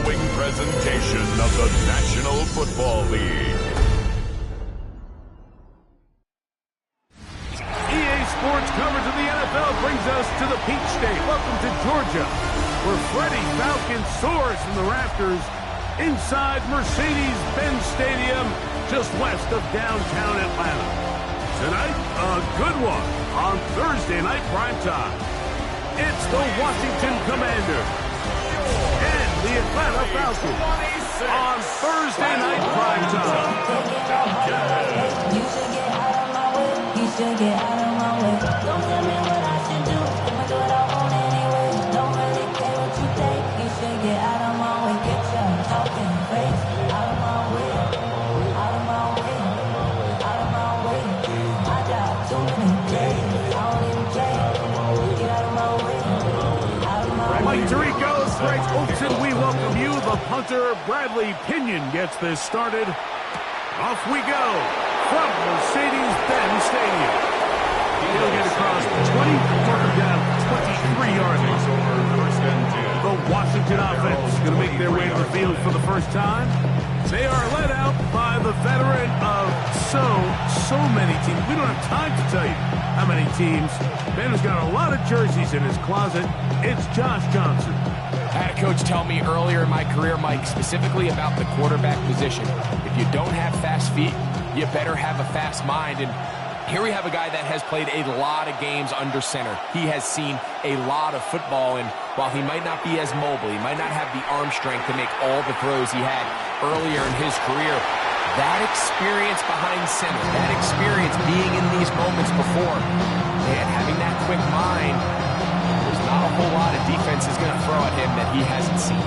following presentation of the National Football League. EA Sports coverage of the NFL brings us to the Peach State. Welcome to Georgia, where Freddie Falcon soars from the rafters inside Mercedes-Benz Stadium, just west of downtown Atlanta. Tonight, a good one on Thursday night primetime. It's the Washington Commanders and the Atlanta Falcons on Thursday night primetime. You should get out of my way. You should get out of my way. Don't tell me what I should do. I'ma do what I want anyway. Don't really care what you think. You should get out of my way. Get your talking face out of my way. Out of my way. Out of my way. I got too many days. I don't even care. Get out of my way. Out of my way. Mike Tirico, Greg Olson, we welcome you. The punter, Bradley Pinion, gets this started. Off we go from Mercedes-Benz Stadium. He'll get across 20, mark him down 23-yard line. The Washington offense going to make their way to the field for the first time. They are led out by the veteran of so many teams. We don't have time to tell you how many teams. Ben has got a lot of jerseys in his closet. It's Josh Johnson. I had a coach tell me earlier in my career, Mike, specifically about the quarterback position. If you don't have fast feet, you better have a fast mind. And here we have a guy that has played a lot of games under center. He has seen a lot of football, and while he might not be as mobile, he might not have the arm strength to make all the throws he had earlier in his career, that experience behind center, that experience being in these moments before, and having that quick mind, there's not a whole lot of defense is going to throw at him that he hasn't seen.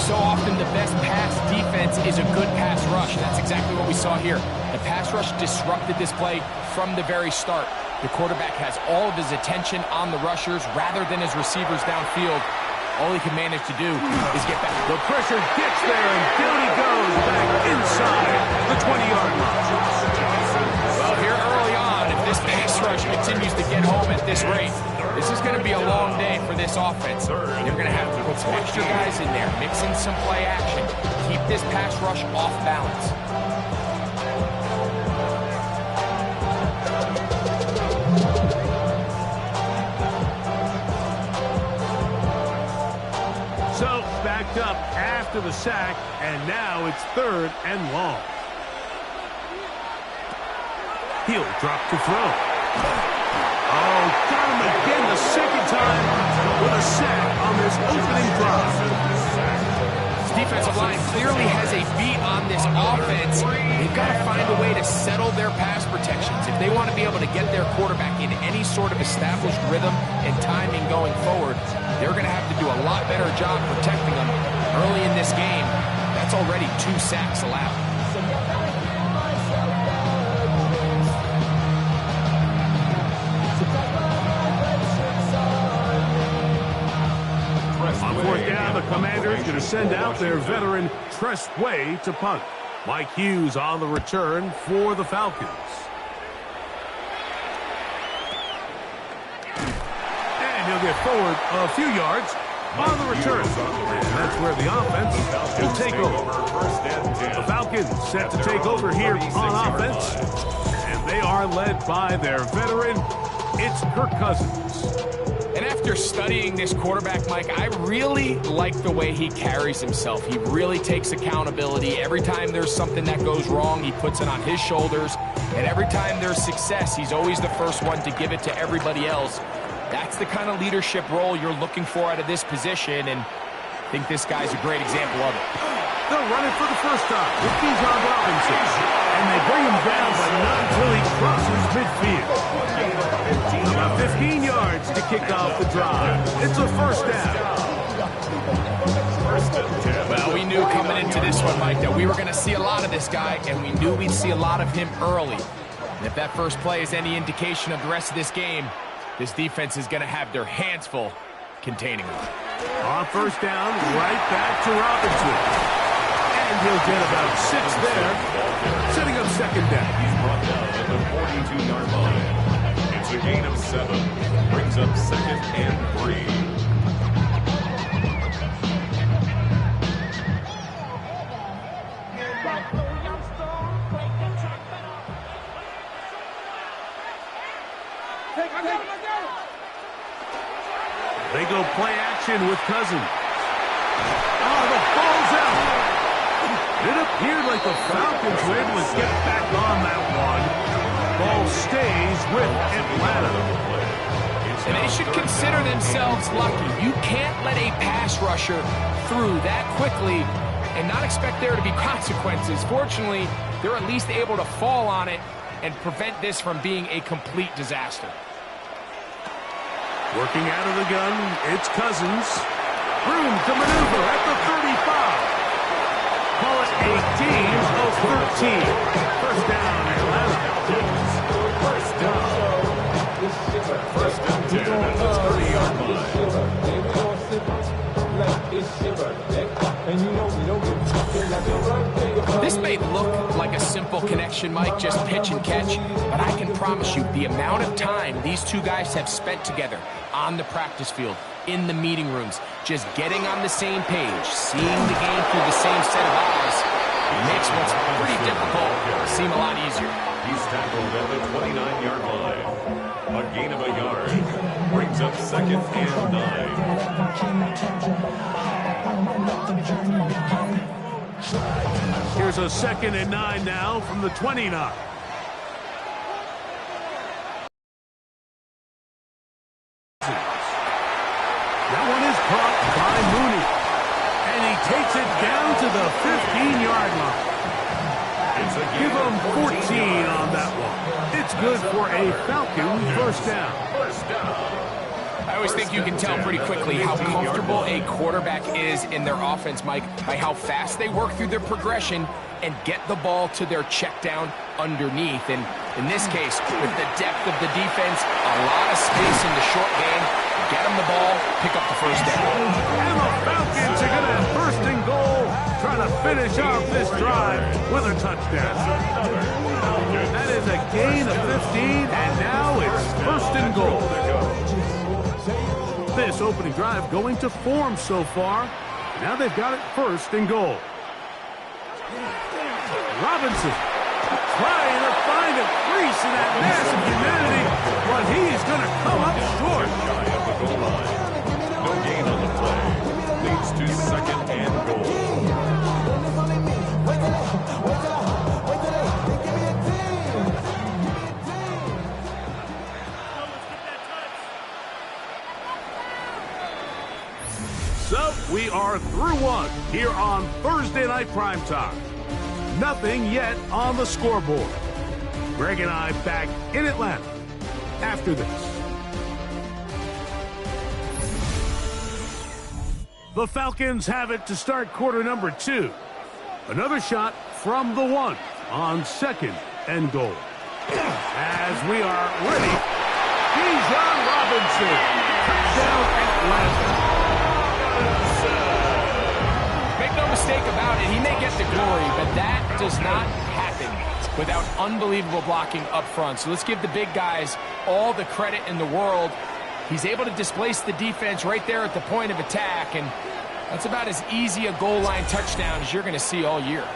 So often the best pass defense is a good pass rush, and that's exactly what we saw here. The pass rush disrupted this play from the very start. The quarterback has all of his attention on the rushers rather than his receivers downfield. All he can manage to do is get back. The pressure gets there, and down he goes back inside the 20-yard line. Well, here early on, if this pass rush continues to get home at this rate, this is going to be a long day for this offense. They're going to have to put some extra guys in there, mix in some play action, keep this pass rush off balance. So, backed up after the sack, and now it's 3rd and long. He'll drop to throw. Oh, got him again the second time with a sack on this opening drive. This defensive line clearly has a beat on this offense. They've got to find a way to settle their pass protections. If they want to be able to get their quarterback in any sort of established rhythm and timing going forward, they're going to have to do a lot better job protecting them early in this game. That's already 2 sacks allowed. On 4th down, the Commanders going to send out their veteran Tress Way to punt. Mike Hughes on the return for the Falcons. And he'll get forward a few yards on the return. And that's where the offense will take over. The Falcons set to take over here on offense. And they are led by their veteran. It's Kirk Cousins. And after studying this quarterback, Mike, I really like the way he carries himself. He really takes accountability. Every time there's something that goes wrong, he puts it on his shoulders. And every time there's success, he's always the first one to give it to everybody else. That's the kind of leadership role you're looking for out of this position, and I think this guy's a great example of it. They'll run it for the first time with Bijan Robinson. And they bring him down, but not until he crosses midfield. About 15 yards to kick off the drive. It's a first down. Well, we knew coming into this one, Mike, that we were going to see a lot of this guy, and we knew we'd see a lot of him early. And if that first play is any indication of the rest of this game, this defense is going to have their hands full containing him. On first down, right back to Robinson. And he'll get about 6 there, setting up second down. He's brought down at the 42-yard line. It's a gain of 7. Brings up 2nd and 3. action with Cousins. Oh, the ball's out. It appeared like the Falcons were able to get back on that one. Ball stays with Atlanta. And they should consider themselves lucky. You can't let a pass rusher through that quickly and not expect there to be consequences. Fortunately, they're at least able to fall on it and prevent this from being a complete disaster. Working out of the gun, it's Cousins. Room to maneuver at the 35. Call it a gain of 13. First down, Atlanta. First and 10 at the 30-yard line. This may look like a simple connection, Mike, just pitch and catch, but I can promise you the amount of time these two guys have spent together on the practice field, in the meeting rooms, just getting on the same page, seeing the game through the same set of eyes, makes what's pretty difficult seem a lot easier. He's tackled at the 29-yard line. A gain of a yard brings up second and 9. Here's a 2nd and 9 now from the 29. That one is caught by Mooney. And he takes it down to the 15-yard line. Give him 14 on that one. It's good for a Falcon first down. I always think you can tell pretty quickly how comfortable a quarterback is in their offense, Mike, by how fast they work through their progression and get the ball to their check down underneath. And in this case, with the depth of the defense, a lot of space in the short game, get them the ball, pick up the first down. And the Falcons are going to have first and goal, trying to finish off this drive with a touchdown. That is a gain of 15, and now it's first and goal. This opening drive going to form so far. Now they've got it first and goal. Robinson trying to find a crease in that massive humanity, but he's going to come up short. No gain on the play. Leads to second and goal. So we are through one here on Thursday Night Primetime. Nothing yet on the scoreboard. Greg and I back in Atlanta after this. The Falcons have it to start quarter number 2. Another shot from the 1 on second and goal. As we are ready, Bijan Robinson. Touchdown Atlanta. Make no mistake about it, he may get the glory, but that does not happen without unbelievable blocking up front. So let's give the big guys all the credit in the world. He's able to displace the defense right there at the point of attack, and that's about as easy a goal line touchdown as you're going to see all year.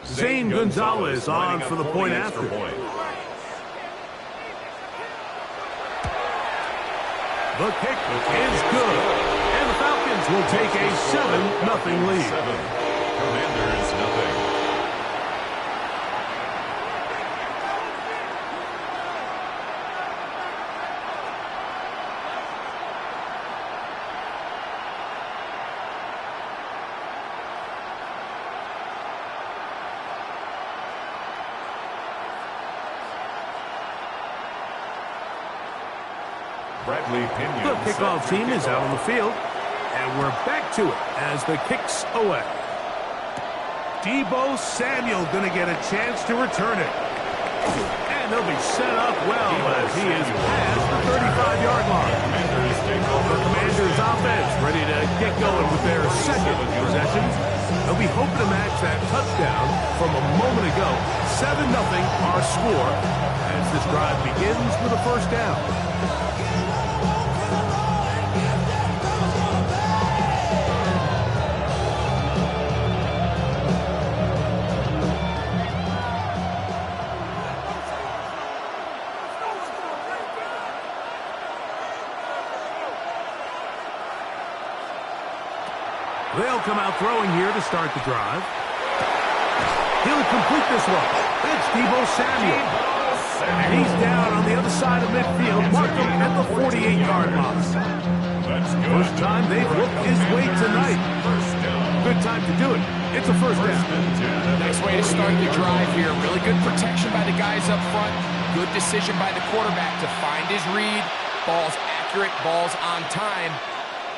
Zane Gonzalez on for the point after. The kick is good. And the Falcons will take a 7-0 lead. Commanders, nothing. The kickoff team is out on the field, and we're back to it as the kick's away. Deebo Samuel going to get a chance to return it. And he'll be set up well as he is past the 35-yard line. The Commanders offense ready to get going with their second possession. They'll be hoping to match that touchdown from a moment ago. 7-0 our score as this drive begins with a first down. They'll come out throwing here to start the drive. He'll complete this one. It's Deebo Samuel. And he's down on the other side of midfield, marked him at the 48-yard line. First time they've looked his way tonight. Good time to do it. It's a first down. Nice way to start the drive here. Really good protection by the guys up front. Good decision by the quarterback to find his read. Ball's accurate, ball's on time.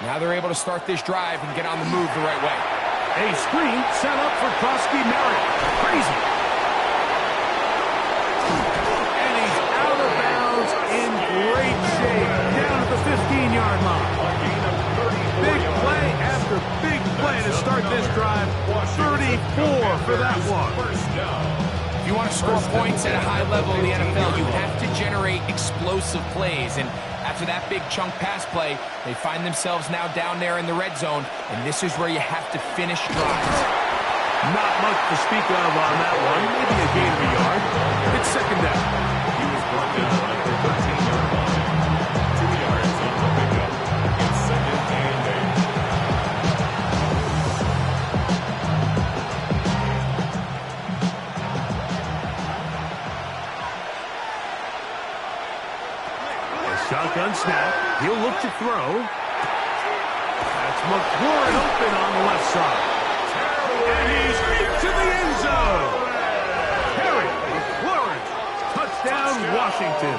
Now they're able to start this drive and get on the move the right way. A screen set up for Krosky Merritt. Crazy. And he's out of bounds in great shape. Down at the 15-yard line. Big play after big play to start this drive. 34 for that one. If you want to score points at a high level in the NFL, you have to generate explosive plays. And after that big chunk pass play, they find themselves now down there in the red zone, and this is where you have to finish drives. Not much to speak of on that one. Maybe a gain of a yard. It's second down. He was brought down at the 13-yard line. 2 yards on the pickup. It's second and 8. Shotgun snap. He'll look to throw. That's McLaurin open on the left side. And he's into the end zone. Terry McLaurin. Touchdown, Washington.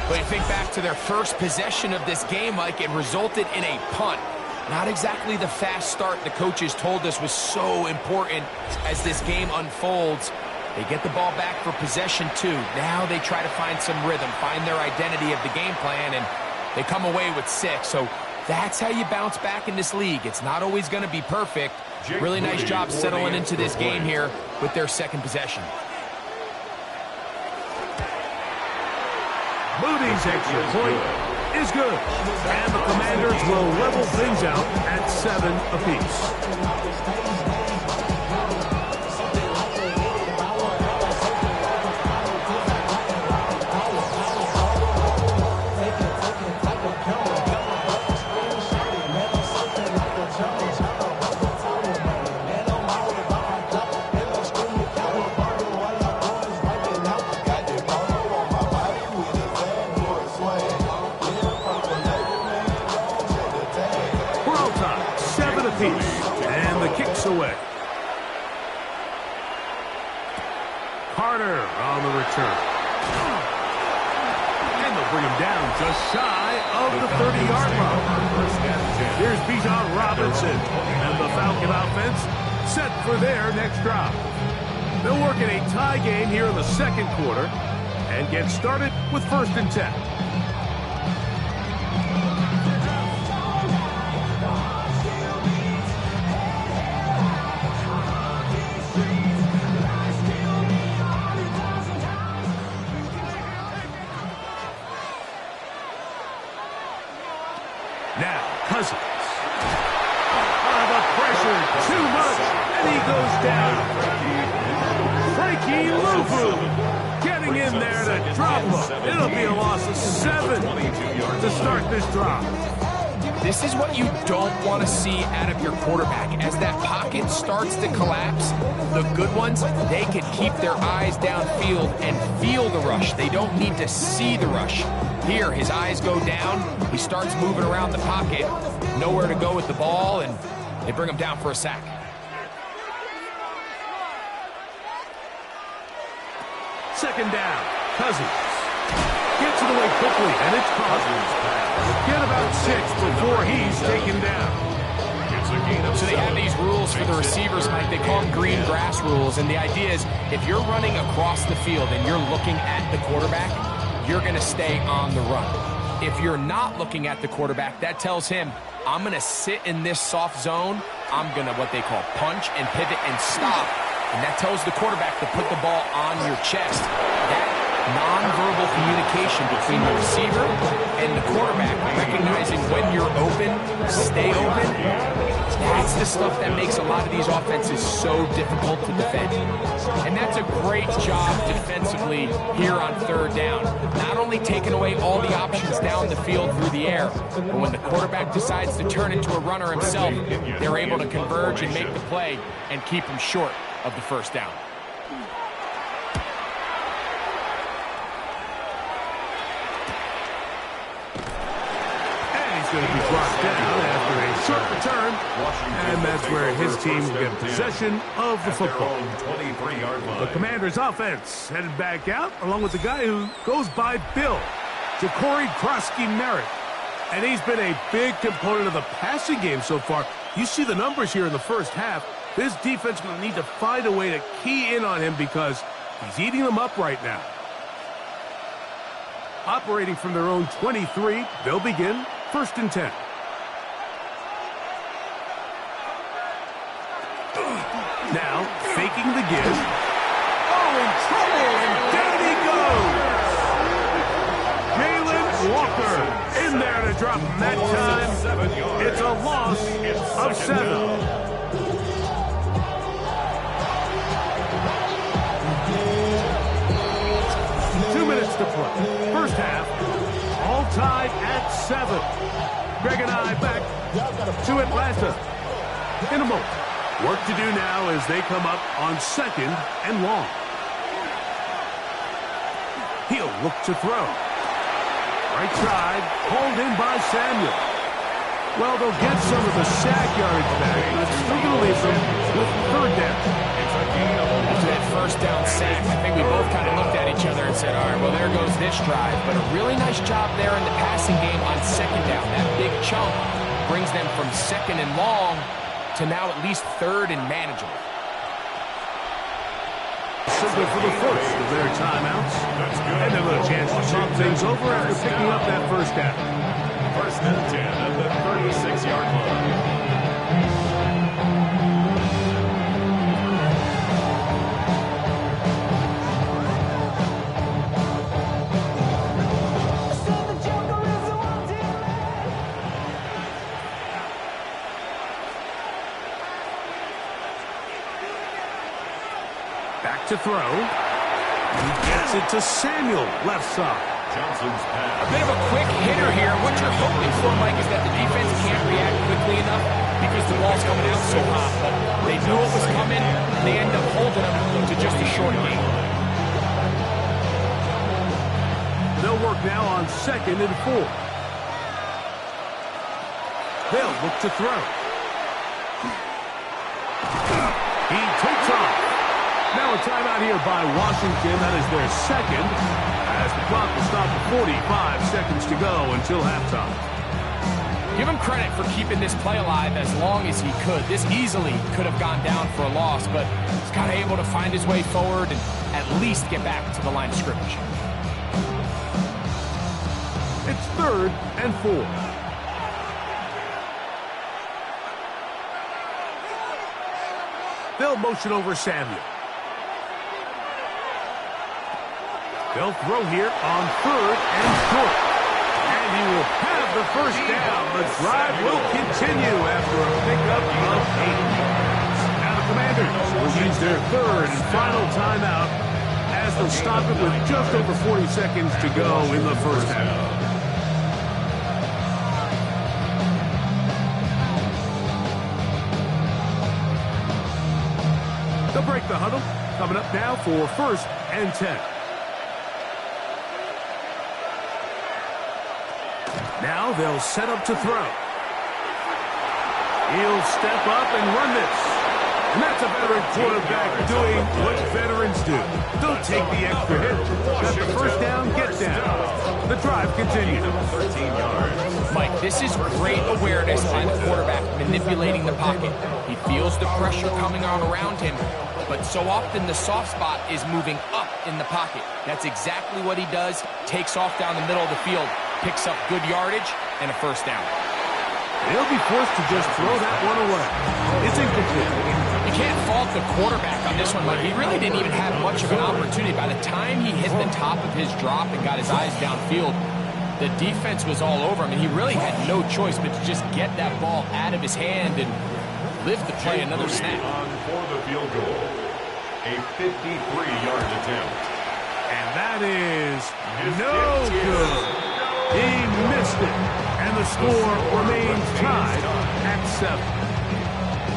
But you think back to their first possession of this game, Mike, it resulted in a punt. Not exactly the fast start the coaches told us was so important as this game unfolds. They get the ball back for possession 2. Now they try to find some rhythm, find their identity of the game plan, and they come away with 6. So that's how you bounce back in this league. It's not always going to be perfect. Really nice job settling into this game here with their second possession. Moody's extra point is good. And the Commanders will level things out at 7 apiece. And the kick's away. Carter on the return. And they'll bring him down just shy of the 30-yard line. Here's Bijan Robinson and the Falcon offense set for their next drive. They'll work in a tie game here in the second quarter and get started with 1st and 10. Now, Cousins. The pressure, too much, and he goes down. Frankie Luvu getting in there to drop him. It'll be a loss of 7 to start this drive. This is what you don't want to see out of your quarterback. As that pocket starts to collapse, the good ones, they can keep their eyes downfield and feel the rush. They don't need to see the rush. Here, his eyes go down. He starts moving around the pocket. Nowhere to go with the ball, and they bring him down for a sack. Second down, Cousins. Gets it away quickly, and it's Cousins. Get about 6 before he's taken down. So they have these rules for the receivers, Mike. They call them green grass rules, and the idea is if you're running across the field and you're looking at the quarterback, you're going to stay on the run. If you're not looking at the quarterback, that tells him, I'm going to sit in this soft zone. I'm going to what they call punch and pivot and stop. And that tells the quarterback to put the ball on your chest. That nonverbal communication between the receiver and the quarterback, recognizing when you're open, stay open, that's the stuff that makes a lot of these offenses so difficult to defend. And that's a great job defensively here on third down. Not only taking away all the options down the field through the air, but when the quarterback decides to turn into a runner himself, they're able to converge and make the play and keep him short of the first down. Going to be brought down after a short return, and that's where his team will get possession of the football. The Commanders' offense headed back out, along with the guy who goes by Bill, Ja'Cory Krosky-Merritt. And he's been a big component of the passing game so far. You see the numbers here in the first half. This defense is going to need to find a way to key in on him because he's eating them up right now. Operating from their own 23, they'll begin. 1st and 10. Now, faking the give. Oh, in trouble, and down he goes! Jalen Walker in there to drop him that time. It's a loss of 7. 2 minutes to play. First half. All tied at 7. Greg and I back to Atlanta in a moment. Work to do now as they come up on 2nd and long. He'll look to throw. Right side, hauled in by Samuel. Well, they'll get some of the sack yardage back, but it's still going to leave them with 3rd down. After that first down sack, I think we both kind of looked at each other and said, all right, well, there goes this drive. But a really nice job there in the passing game on 2nd down. That big chunk brings them from 2nd and long to now at least 3rd and manageable. Simply for the first of their timeouts. And a little chance to talk things over after picking up that first down. 1st and 10 at the 36-yard line. Back to throw. He gets it to Samuel, left side. Johnson's pass. A bit of a quick hitter here. What you're hoping for, Mike, is that the defense can't react quickly enough because the ball's coming out so hot. But they knew it was coming. They end up holding them to just a short gain. They'll work now on 2nd and 4. They'll look to throw. He takes off. Now a timeout here by Washington. That is their 2nd, as the clock will stop at 45 seconds to go until halftime. Give him credit for keeping this play alive as long as he could. This easily could have gone down for a loss, but he's kind of able to find his way forward and at least get back to the line of scrimmage. It's 3rd and 4. They'll motion over Samuel. They'll throw here on 3rd and short. And he will have the first down. The drive will continue after a pickup of 8. Now the Commanders will use their 3rd and final timeout as they'll stop it with just over 40 seconds to go in the first half. They'll break the huddle. Coming up now for 1st and 10. Now they'll set up to throw. He'll step up and run this. And that's a veteran quarterback doing what veterans do. Don't take the extra hit. Got the first down, get down. The drive continues. 13 yards. Mike, this is great awareness by the quarterback manipulating the pocket. He feels the pressure coming on around him, but so often the soft spot is moving up in the pocket. That's exactly what he does. Takes off down the middle of the field, picks up good yardage, and a first down. They'll be forced to just throw that one away. It's incomplete. You can't fault the quarterback on this one, Mike. He really didn't even have much of an opportunity. By the time he hit the top of his drop and got his eyes downfield, the defense was all over him, and he really had no choice but to just get that ball out of his hand and live to play another snap. On for the field goal. A 53-yard attempt. And that is no good. He missed it. And the score remains tied at 7.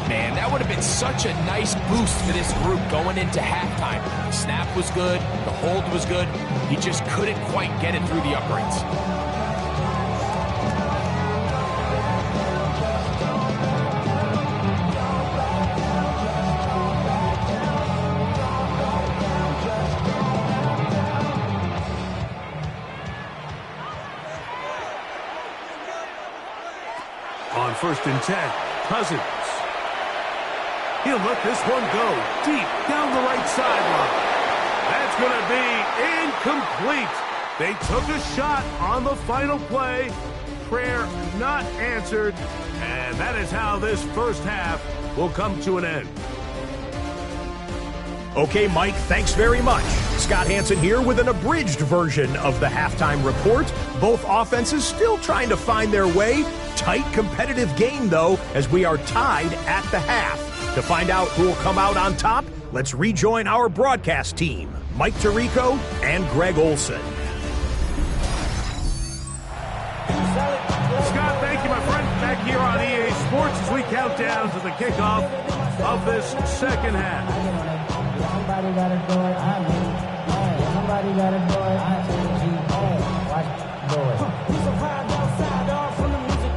Man, that would have been such a nice boost for this group going into halftime. The snap was good. The hold was good. He just couldn't quite get it through the uprights. On 1st and 10, Cousins. He'll let this one go deep down the right sideline. That's going to be incomplete. They took a shot on the final play. Prayer not answered. And that is how this first half will come to an end. Okay, Mike, thanks very much. Scott Hansen here with an abridged version of the halftime report. Both offenses still trying to find their way. Tight, competitive game, though, as we are tied at the half. To find out who will come out on top, let's rejoin our broadcast team, Mike Tirico and Greg Olson. Scott, thank you, my friend. Back here on EA Sports as we count down to the kickoff of this second half. Somebody gotta do it, I mean, somebody gotta do it, I mean, watch, do it. We survived outside, all from the music.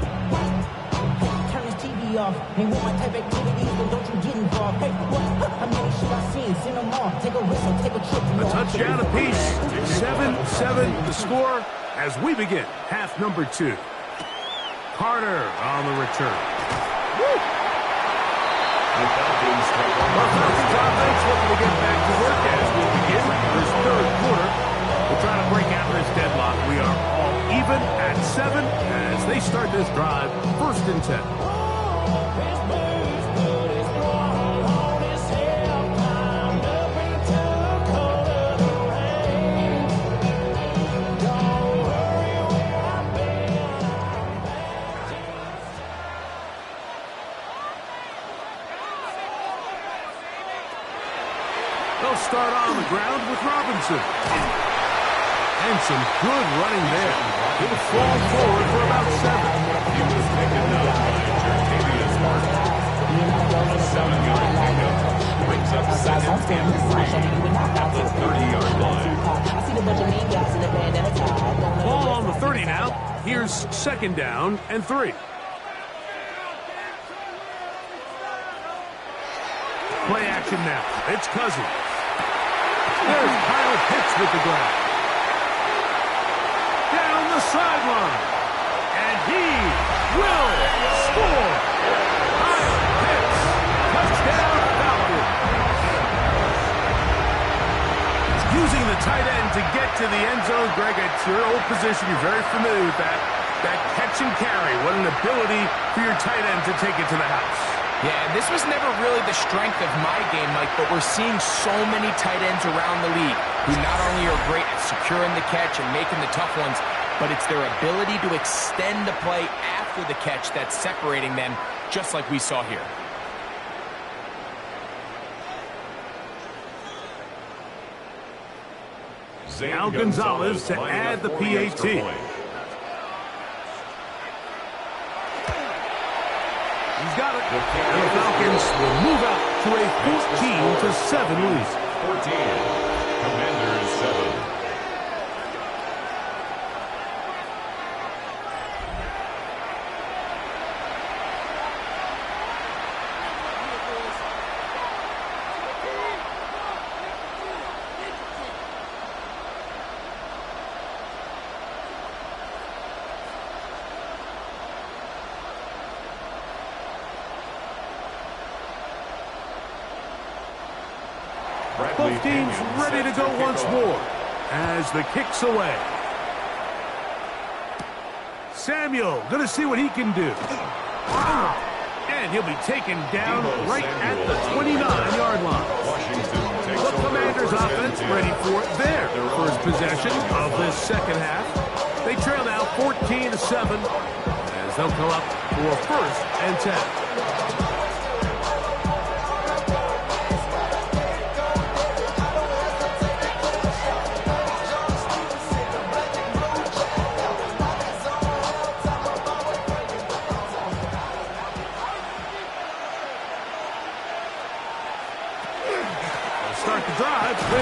Turn this TV off, ain't with my type activities, but don't you get involved. Hey, what? How many shit I seen? Seen them all. Take a whistle, take a trip. A touchdown apiece, 7-7 the score as we begin half number 2. Carter on the return. Woo! The Falcons offense looking to get back to work as we begin this third quarter. We'll try to break out of this deadlock. We are all even at 7 as they start this drive, 1st and 10. They'll start on the ground with Robinson. And some good running there. He'll fall forward for about 7. He was taken down by Jertavius Martin. A 7-yard pickup brings up 2nd and 3 at the 30-yard line. Ball on the 30 now. Here's 2nd down and 3. Play action now. It's Cousins. There's Kyle Pitts with the grab. Down the sideline. And he will score. Kyle Pitts. Touchdown Falcons. Using the tight end to get to the end zone. Greg, it's your old position. You're very familiar with that. That catch and carry. What an ability for your tight end to take it to the house. Yeah, this was never really the strength of my game, Mike, but we're seeing so many tight ends around the league who not only are great at securing the catch and making the tough ones, but it's their ability to extend the play after the catch that's separating them, just like we saw here. Now Gonzalez to add the PAT. He's got it. And the Falcons will move out to a 14-7 lead. 14. Commanders 7. Both teams ready to go once more as the kick's away. Samuel going to see what he can do. And he'll be taken down right at the 29-yard line. The Commanders offense ready for their first possession of this second half. They trail now 14-7 as they'll come up for 1st and 10.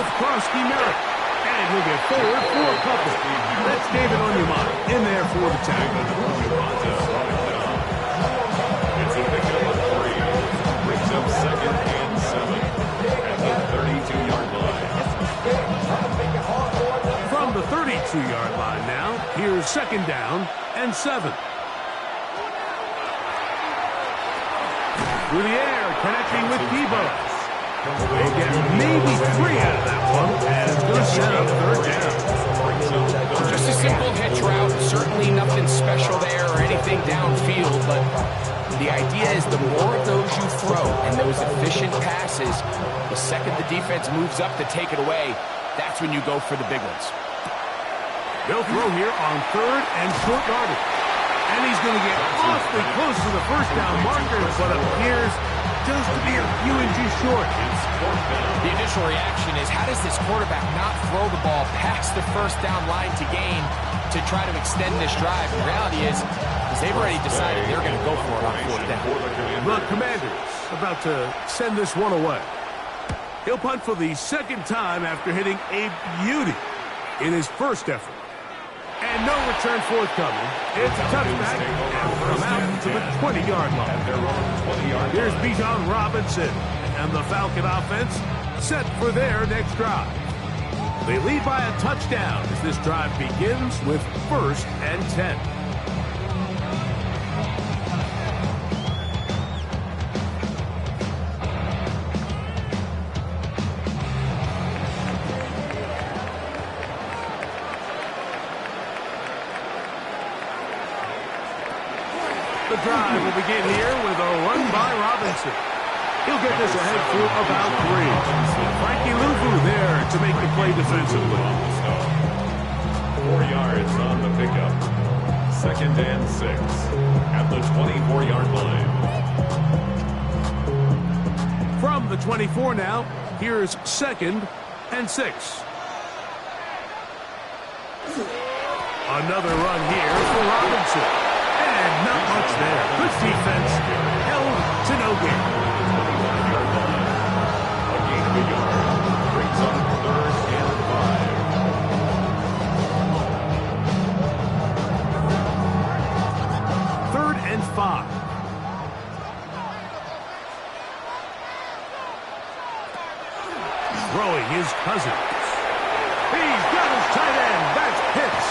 with Krosky Merritt. And he'll get forward for a couple. That's David Onyema in there for the tackle. It's a pickup of 3. Brings up 2nd and 7 at the 32-yard line. From the 32-yard line now, here's 2nd down and 7. Through the air, connecting with Debo. They get maybe 3 out of that one, and it's going to set up 3rd down. Just a simple hitch route. Certainly nothing special there or anything downfield, but the idea is the more of those you throw and those efficient passes, the second the defense moves up to take it away, that's when you go for the big ones. They'll throw here on 3rd and short yardage. And he's going to get awfully close to the 1st down marker, but appears just to be a few inches short. The initial reaction is, how does this quarterback not throw the ball past the 1st down line to gain to try to extend this drive? The reality is they've already decided they're going to go for it on 4th down. The Commanders about to send this one away. He'll punt for the 2nd time after hitting a beauty in his 1st effort. And no return forthcoming. It's a touchback and from out to the 20-yard line. Here's Bijan Robinson and the Falcon offense set for their next drive. They lead by a touchdown as this drive begins with 1st and 10. The drive will begin here with a run by Robinson. He'll get this ahead for about 3. Frankie Luvu there to make the play defensively. 4 yards on the pickup. 2nd and 6 at the 24-yard line. From the 24 now, here's 2nd and 6. Another run here for Robinson. And not much there. Good defense. Held to no gain. A gain of a yard. Brings up 3rd and 5. 3rd and 5. Throwing his Cousins. He's got his tight end. That's Pitts.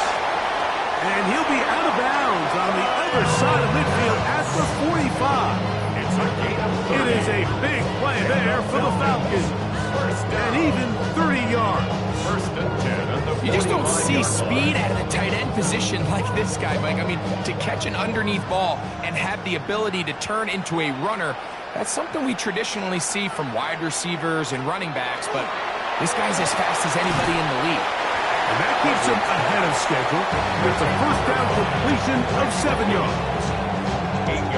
And he'll be out of bounds on the other side of midfield at the 45. It's a gain of 30. It is a big play there for the Falcons. And even 30 yards. 1st and 10 at the 41. You just don't see speed out of the tight end position like this guy, Mike. I mean, to catch an underneath ball and have the ability to turn into a runner, that's something we traditionally see from wide receivers and running backs, but this guy's as fast as anybody in the league. And that keeps him ahead of schedule with a 1st down completion of 7 yards.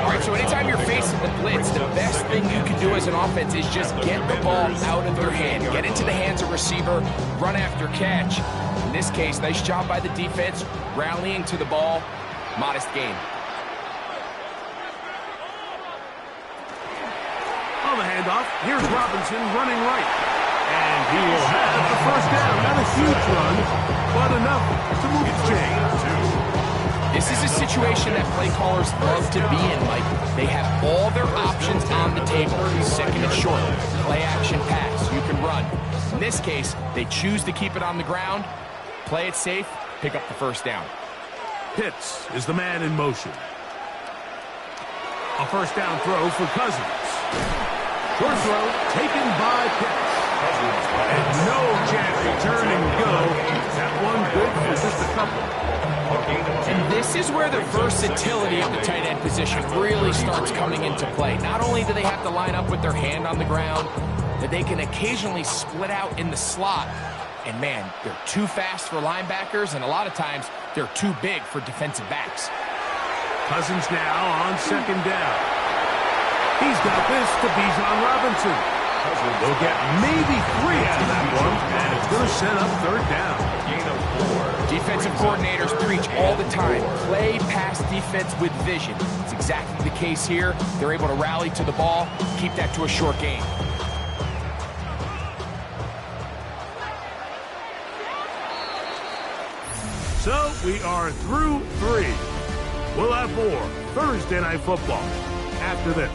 All right, so anytime you're facing the blitz, the best thing you can do as an offense is just get the ball out of your hand. Get into the hands of receiver, run after catch. In this case, nice job by the defense, rallying to the ball, modest gain. On the handoff, here's Robinson running right. And he will have the 1st down. Not a huge run, but enough to move the chain. This is a situation that play callers love to be in, Mike. They have all their options on the table. 2nd and short, play action pass, you can run. In this case, they choose to keep it on the ground, play it safe, pick up the 1st down. Pitts is the man in motion. A 1st down throw for Cousins. Short throw taken by Pitts. And no chance to turn and go. That one good for just a couple. And this is where the versatility of the tight end position really starts coming into play. Not only do they have to line up with their hand on the ground, that they can occasionally split out in the slot. And man, they're too fast for linebackers, and a lot of times they're too big for defensive backs. Cousins now on 2nd down. He's got this to Bijan Robinson. They'll get maybe 3 out of that one, and it's going to set up 3rd down. Gain of 4. Defensive coordinators preach all the time, play pass defense with vision. It's exactly the case here. They're able to rally to the ball, keep that to a short gain. So we are through 3. We'll have more Thursday Night Football after this.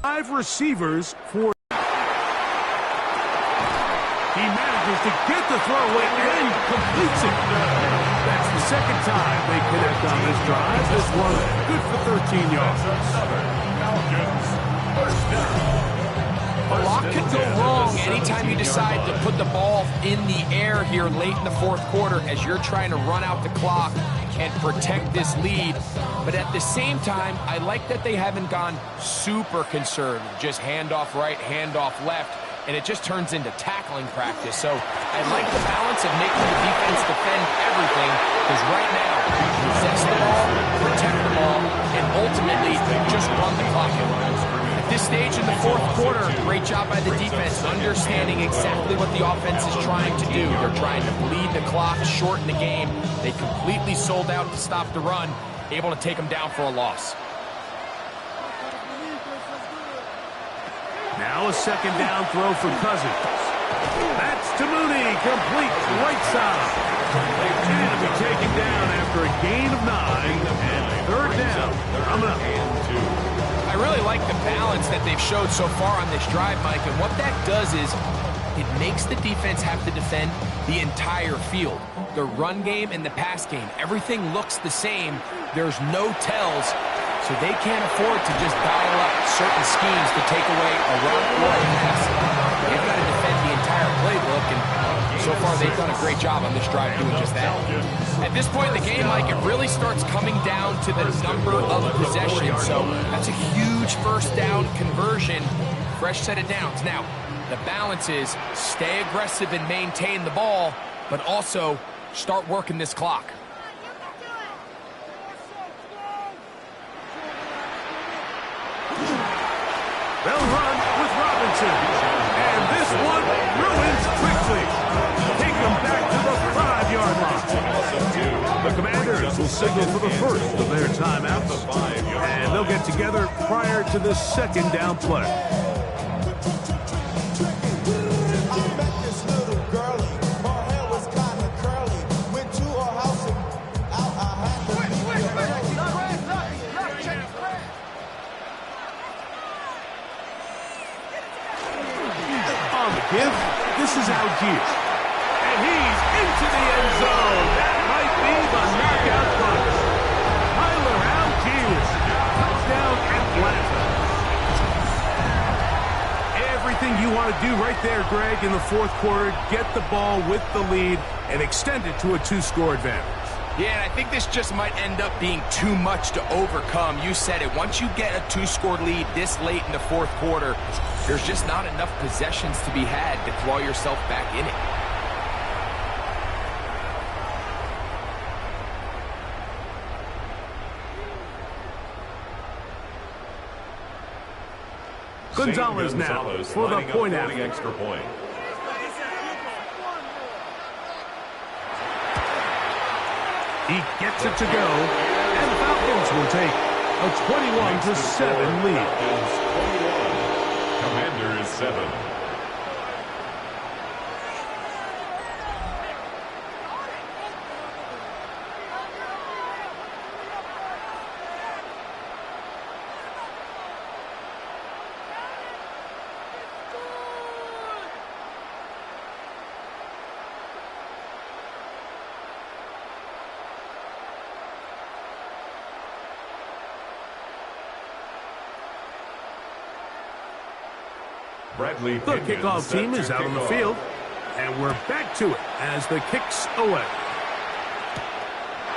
Five receivers for... He manages to get the throw away and completes it. That's the second time they connect on this drive. This one good for 13 yards. A lot could go wrong anytime you decide to put the ball in the air here late in the fourth quarter as you're trying to run out the clock and protect this lead. But at the same time, I like that they haven't gone super conservative. Just handoff right, handoff left, and it just turns into tackling practice. So I like the balance of making the defense defend everything, because right now, possess the ball, protect the ball, and ultimately just run the clock out. At this stage in the fourth quarter, great job by the defense, understanding exactly what the offense is trying to do. They're trying to bleed the clock, shorten the game. They completely sold out to stop the run, able to take them down for a loss. Now a second down throw for Cousins. That's to Mooney, complete right side. And to be taken down after a gain of 9, and third down coming up. I really like the balance that they've showed so far on this drive, Mike, and what that does is it makes the defense have to defend the entire field. The run game and the pass game, everything looks the same. There's no tells, so they can't afford to just dial up certain schemes to take away a run or a pass. They've got to defend the entire playbook, and so far they've done a great job on this drive doing just that. At this point in the game, Mike, it really starts coming down to the number of possessions, so that's a huge first down conversion, fresh set of downs. Now, the balance is stay aggressive and maintain the ball, but also start working this clock. They'll run with Robinson. And this one ruins quickly. Take them back to the 5-yard line. The Commanders will signal for the first of their timeouts. And they'll get together prior to the second down play. This is Algier. And he's into the end zone. That might be the knockout punch. Tyler Algier. Touchdown Atlanta. Everything you want to do right there, Greg, in the fourth quarter. Get the ball with the lead and extend it to a 2-score advantage. Yeah, and I think this just might end up being too much to overcome. You said it. Once you get a 2-score lead this late in the fourth quarter, there's just not enough possessions to be had to claw yourself back in it. Gonzalez now for the point after. Extra point. He gets it to go, and the Falcons will take a 21-7 lead. Commanders 7. The kickoff team is out on the field, and we're back to it as the kick's away.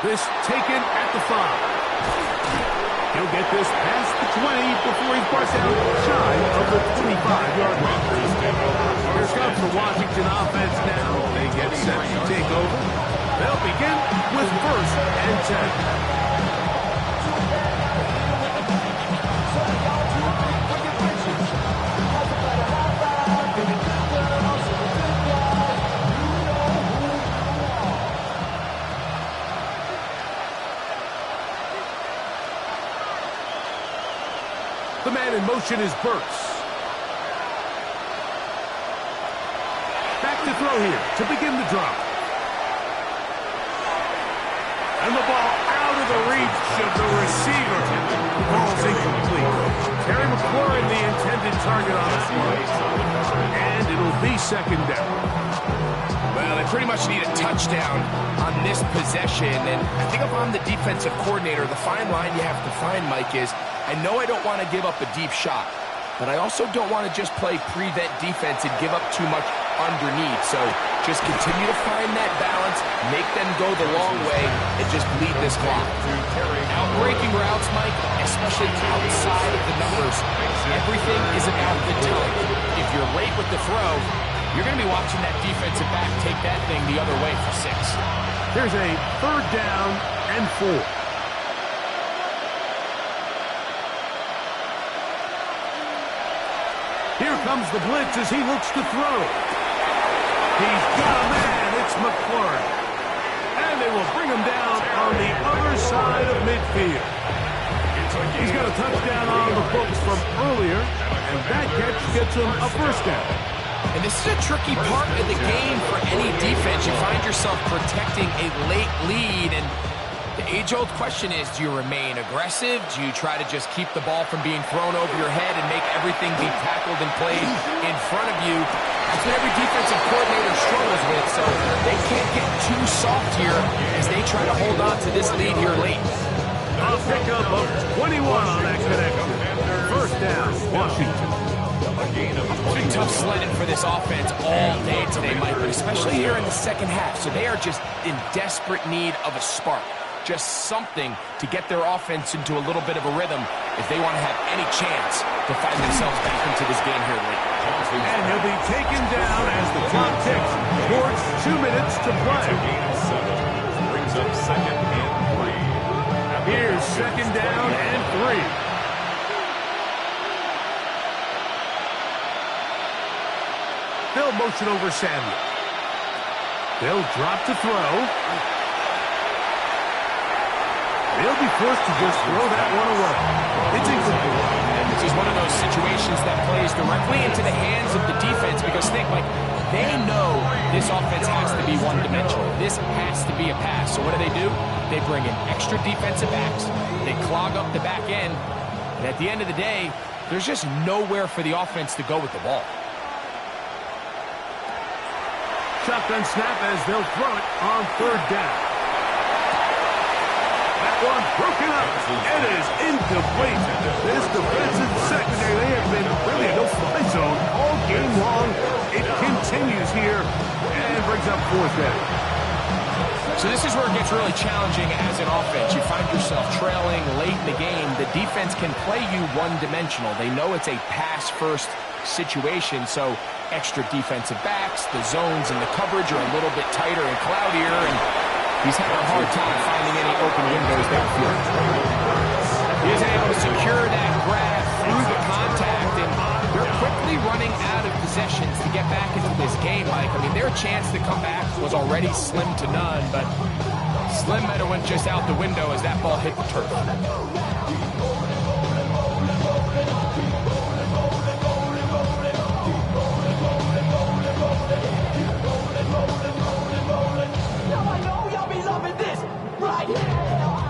This taken at the 5. He'll get this past the 20 before he's brought down shy of the 25-yard line. Here comes the Washington offense now. They get set to take over. They'll begin with 1st and 10. The man in motion is Burks. Back to throw here to begin the drop. And the ball out of the reach of the receiver. The ball's incomplete. Terry McLaurin, the intended target on that one. And it'll be second down. Well, they pretty much need a touchdown on this possession. And I think if I'm the defensive coordinator, the fine line you have to find, Mike, is I know I don't want to give up a deep shot, but I also don't want to just play prevent defense and give up too much underneath. So just continue to find that balance, make them go the long way, and just bleed this clock. Outbreaking routes, Mike, especially outside of the numbers, everything is about the time. If you're late with the throw, you're going to be watching that defensive back take that thing the other way for 6. Here's a third down and 4. Here comes the blitz as he looks to throw. He's got a man. It's McLaurin. And they will bring him down on the other side of midfield. He's got a touchdown on the books from earlier, and that catch gets him a first down. And this is a tricky part of the game for any defense. You find yourself protecting a late lead, and the age-old question is, do you remain aggressive? Do you try to just keep the ball from being thrown over your head and make everything be tackled and played in front of you? That's what every defensive coordinator struggles with, so they can't get too soft here as they try to hold on to this lead here late. A pickup of 21 on that connection. First down, Washington. It's been tough sledding for this offense all day today, Mike, but especially here in the second half. So they are just in desperate need of a spark. Just something to get their offense into a little bit of a rhythm if they want to have any chance to find themselves back into this game here late. And he'll be taken down as the clock ticks towards 2 minutes to play. Brings up second and 3. Here's second down and 3. They'll motion over Samuel. They'll drop to throw. They'll be forced to just throw that one away. It's incomplete. And this is one of those situations that plays directly into the hands of the defense because think, like, they know this offense has to be one-dimensional. This has to be a pass. So what do? They bring in extra defensive backs. They clog up the back end. And at the end of the day, there's just nowhere for the offense to go with the ball. Shotgun snap as they'll throw it on third down. That one broken up. It is incomplete. This defensive secondary, they have been really a no-fly zone all game long. It continues here and brings up fourth down. So this is where it gets really challenging as an offense. You find yourself trailing late in the game. The defense can play you one-dimensional. They know it's a pass-first situation, so extra defensive backs, the zones and the coverage are a little bit tighter and cloudier, and he's having a hard time finding any open windows downfield. He isn't able to secure that grab through the contact, and they're quickly running out of possessions to get back into this game, Mike. I mean, their chance to come back was already slim to none, but slim might have went just out the window as that ball hit the turf.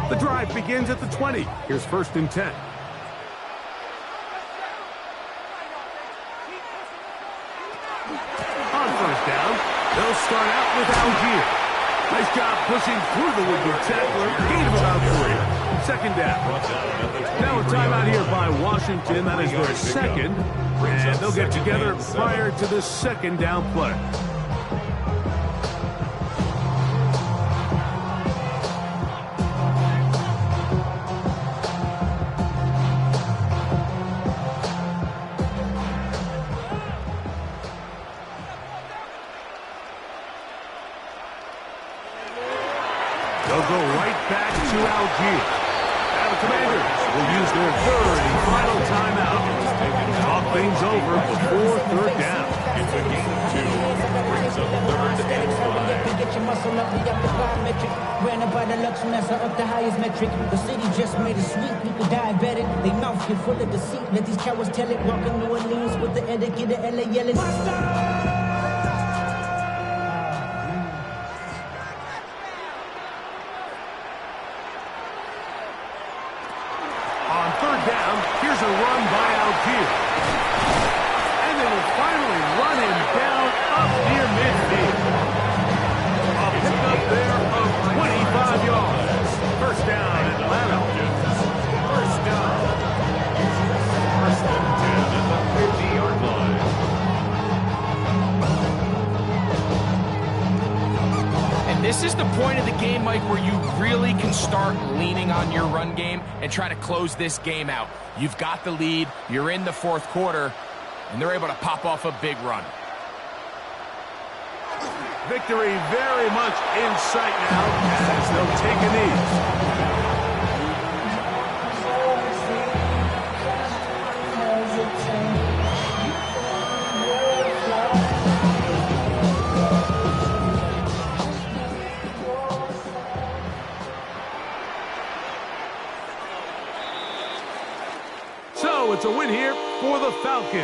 The drive begins at the 20. Here's first and 10. On first down, they'll start out with Algier. Nice job pushing through the would-be tackler. Gain of about 3. Second down. Now a timeout here by Washington. That is their second. And they'll get together prior to the second down play. They'll go right back to Algier. And the Commanders will use their third and final timeout to talk things over before third down. It's a game of 2. Brings up third and 5. Ran up by the Lux Mesa up the highest metric. The city just made it sweet. People diabetic. They mouth get full of deceit. Let these cowards tell it. Walking New Orleans with the etiquette of LA yelling. On third down, here's a run by Algier. And they will finally run him down up near midfield. A pickup there of 25 yards. First down, Atlanta. First down. First and 10 at the 50-yard line. And this is the point of the game, Mike, where you really can start leaning on your run game and try to close this game out. You've got the lead, you're in the fourth quarter, and they're able to pop off a big run. Victory very much in sight now as they'll take a knee. So it's a win here for the Falcons.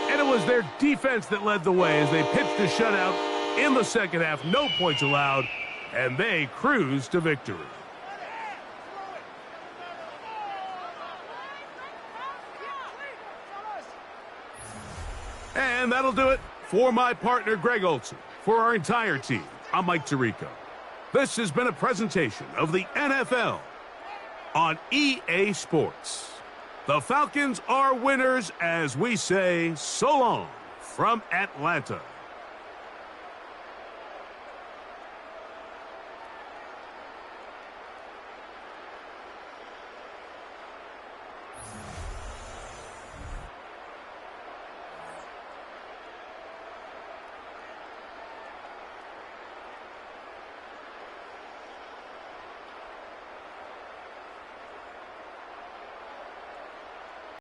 And it was their defense that led the way as they pitched a shutout in the second half. No points allowed, and they cruised to victory. And that'll do it for my partner, Greg Olson. For our entire team, I'm Mike Tirico. This has been a presentation of the NFL on EA Sports. The Falcons are winners as we say so long from Atlanta.